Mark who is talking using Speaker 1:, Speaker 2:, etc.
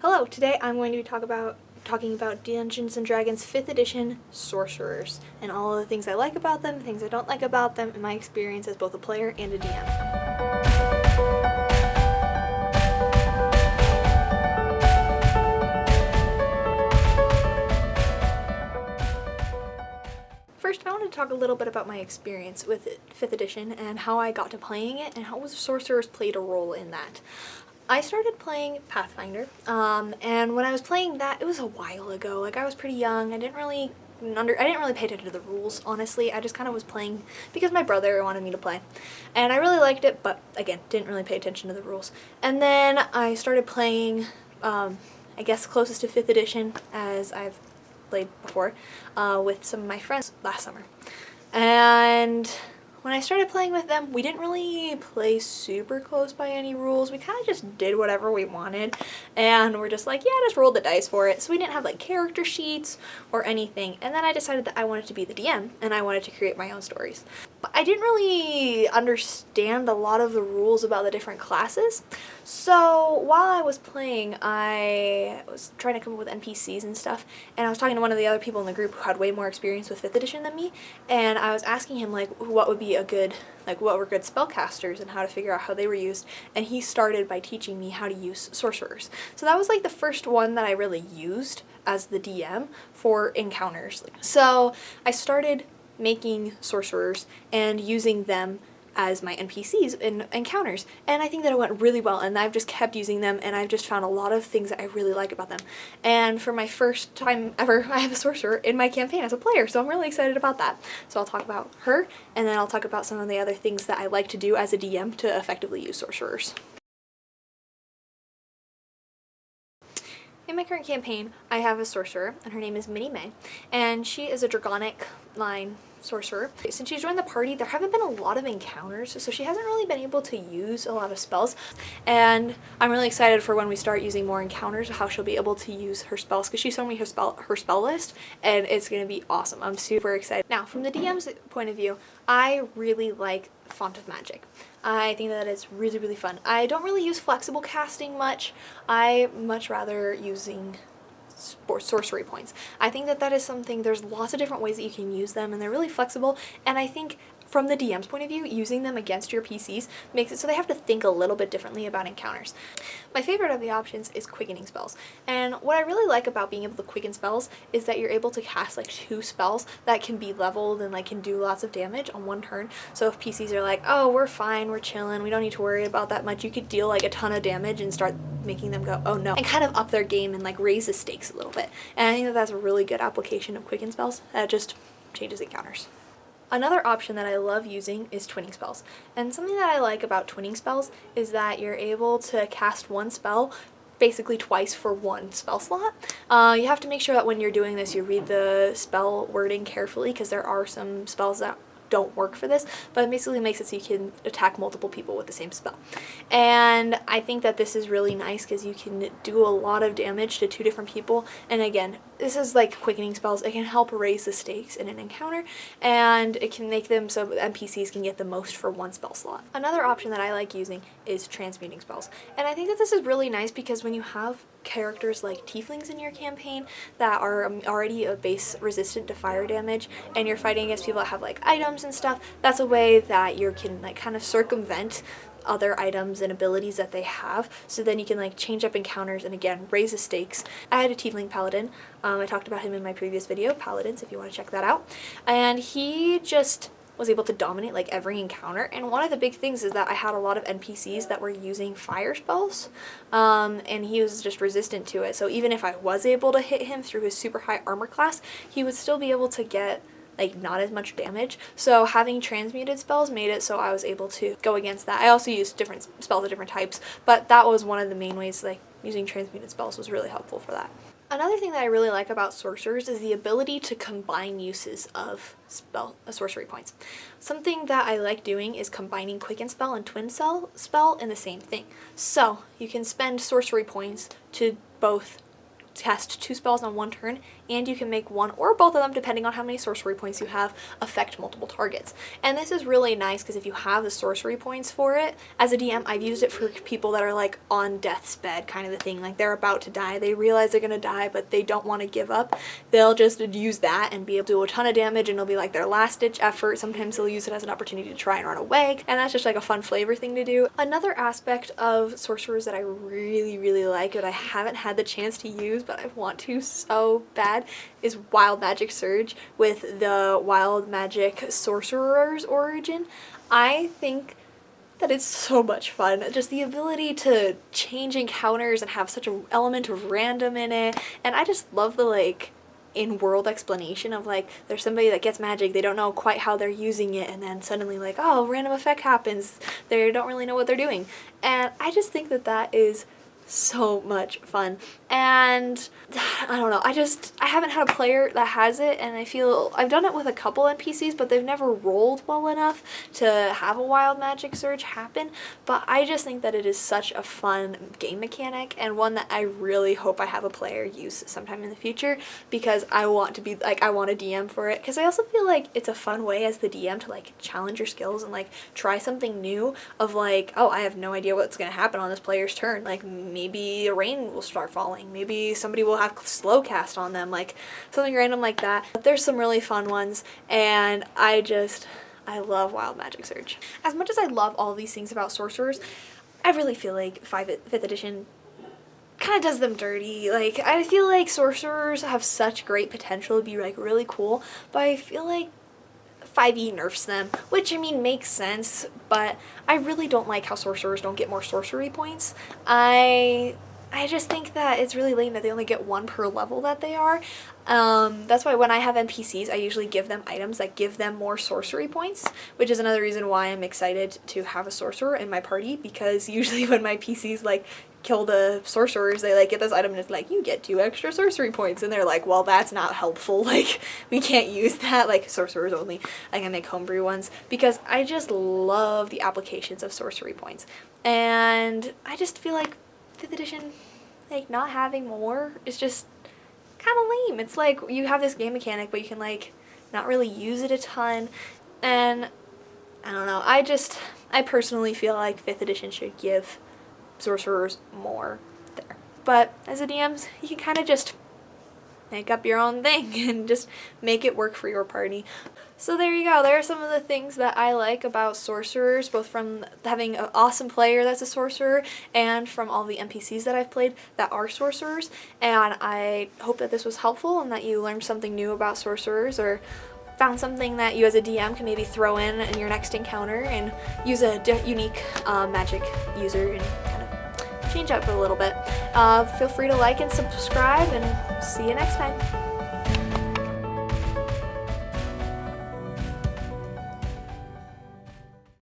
Speaker 1: Hello, today I'm going to be talking about Dungeons & Dragons 5th edition Sorcerers, and all of the things I like about them, things I don't like about them, and my experience as both a player and a DM. First, I want to talk a little bit about my experience with 5th edition and how I got to playing it and how Sorcerers played a role in that. I started playing Pathfinder, and when I was playing that, it was a while ago. Like, I was pretty young. I didn't really pay attention to the rules, honestly. I just kind of was playing because my brother wanted me to play. And I really liked it, but again, didn't really pay attention to the rules. And then I started playing, I guess closest to 5th edition as I've played before, with some of my friends last summer. And when I started playing with them, we didn't really play super close by any rules. We kind of just did whatever we wanted, and we're just like, yeah, just roll the dice for it. So we didn't have like character sheets or anything. And then I decided that I wanted to be the DM, and I wanted to create my own stories. But I didn't really understand a lot of the rules about the different classes. So while I was playing, I was trying to come up with NPCs and stuff, and I was talking to one of the other people in the group who had way more experience with 5th edition than me, and I was asking him like what would be a good, like what were good spellcasters and how to figure out how they were used, and he started by teaching me how to use sorcerers. So that was like the first one that I really used as the DM for encounters. So I started making sorcerers and using them as my NPCs in encounters, and I think that it went really well, and I've just kept using them, and I've just found a lot of things that I really like about them. And for my first time ever, I have a sorcerer in my campaign as a player, so I'm really excited about that. So I'll talk about her, and then I'll talk about some of the other things that I like to do as a DM to effectively use sorcerers. In my current campaign, I have a sorcerer, and her name is Minnie May, and she is a Draconic line sorcerer. Since she's joined the party, there haven't been a lot of encounters, so she hasn't really been able to use a lot of spells, and I'm really excited for when we start using more encounters, how she'll be able to use her spells, because she showed me her spell list, and it's going to be awesome. I'm super excited. Now, from the DM's point of view, I really like Font of Magic. I think that it's really, really fun. I don't really use flexible casting much. I much rather using sorcery points. I think that is something, there's lots of different ways that you can use them, and they're really flexible, and I think from the DM's point of view, using them against your PCs makes it so they have to think a little bit differently about encounters. My favorite of the options is quickening spells, and what I really like about being able to quicken spells is that you're able to cast like 2 spells that can be leveled and like can do lots of damage on one turn. So if PCs are like, oh, we're fine, we're chilling, we don't need to worry about that much, you could deal like a ton of damage and start making them go, oh no, and kind of up their game and like raise the stakes a little bit. And I think that that's a really good application of quicken spells that just changes encounters. Another option that I love using is twinning spells, and something that I like about twinning spells is that you're able to cast one spell basically twice for one spell slot. You have to make sure that when you're doing this you read the spell wording carefully, because there are some spells that don't work for this, but it basically makes it so you can attack multiple people with the same spell. And I think that this is really nice because you can do a lot of damage to 2 different people, and again, this is like quickening spells. It can help raise the stakes in an encounter, and it can make them so NPCs can get the most for one spell slot. Another option that I like using is transmuting spells, and I think that this is really nice because when you have characters like tieflings in your campaign that are already a base resistant to fire damage, and you're fighting against people that have like items and stuff, that's a way that you can like kind of circumvent other items and abilities that they have, so then you can like change up encounters and again raise the stakes. I had a tiefling paladin. I talked about him in my previous video, Paladins, if you want to check that out, and he just was able to dominate like every encounter. And one of the big things is that I had a lot of NPCs that were using fire spells, and he was just resistant to it, so even if I was able to hit him through his super high armor class, he would still be able to get like not as much damage. So having transmuted spells made it so I was able to go against that. I also used different spells of different types, but that was one of the main ways, like using transmuted spells was really helpful for that. Another thing that I really like about sorcerers is the ability to combine uses of sorcery points. Something that I like doing is combining quicken spell and twin spell in the same thing. So you can spend sorcery points to both cast 2 spells on one turn and you can make one or both of them, depending on how many sorcery points you have, affect multiple targets. And this is really nice because if you have the sorcery points for it, as a DM, I've used it for people that are like on death's bed kind of a thing, like they're about to die, they realize they're gonna die, but they don't want to give up. They'll just use that and be able to do a ton of damage, and it'll be like their last ditch effort. Sometimes they'll use it as an opportunity to try and run away, and that's just like a fun flavor thing to do. Another aspect of sorcerers that I really like, that I haven't had the chance to use but I want to so bad, is Wild Magic Surge with the Wild Magic Sorcerers origin. I think that it's so much fun. Just the ability to change encounters and have such an element of random in it, and I just love the like in-world explanation of like there's somebody that gets magic, they don't know quite how they're using it, and then suddenly like, oh, random effect happens, they don't really know what they're doing. And I just think that that is so much fun. And I don't know, I haven't had a player that has it, and I feel I've done it with a couple NPCs, but they've never rolled well enough to have a Wild Magic Surge happen. But I just think that it is such a fun game mechanic, and one that I really hope I have a player use sometime in the future, because I want to be like, I want a DM for it, because I also feel like it's a fun way as the DM to like challenge your skills and like try something new of like, oh, I have no idea what's gonna happen on this player's turn, like maybe a rain will start falling, maybe somebody will have slow cast on them, like something random like that. But there's some really fun ones, and I love Wild Magic Surge. As much as I love all these things about sorcerers, I really feel like 5th edition kind of does them dirty. Like, I feel like sorcerers have such great potential to be like really cool, but I feel like 5e nerfs them, which I mean makes sense, but I really don't like how sorcerers don't get more sorcery points. I just think that it's really lame that they only get 1 per level that they are. That's why when I have NPCs, I usually give them items that give them more sorcery points, which is another reason why I'm excited to have a sorcerer in my party, because usually when my PCs like kill the sorcerers, they like get this item and it's like, you get 2 extra sorcery points, and they're like, well, that's not helpful, like we can't use that, like sorcerers only. I can make homebrew ones, because I just love the applications of sorcery points, and I just feel like 5th edition, like not having more is just kind of lame. It's like you have this game mechanic, but you can like not really use it a ton, and I don't know, I personally feel like 5th edition should give sorcerers more there. But as a DMs, you can kind of just make up your own thing and just make it work for your party. So there you go. There are some of the things that I like about sorcerers, both from having an awesome player that's a sorcerer and from all the NPCs that I've played that are sorcerers. And I hope that this was helpful and that you learned something new about sorcerers, or found something that you as a DM can maybe throw in your next encounter and use a unique magic user and kind of change up a little bit. Feel free to like and subscribe, and see you next time.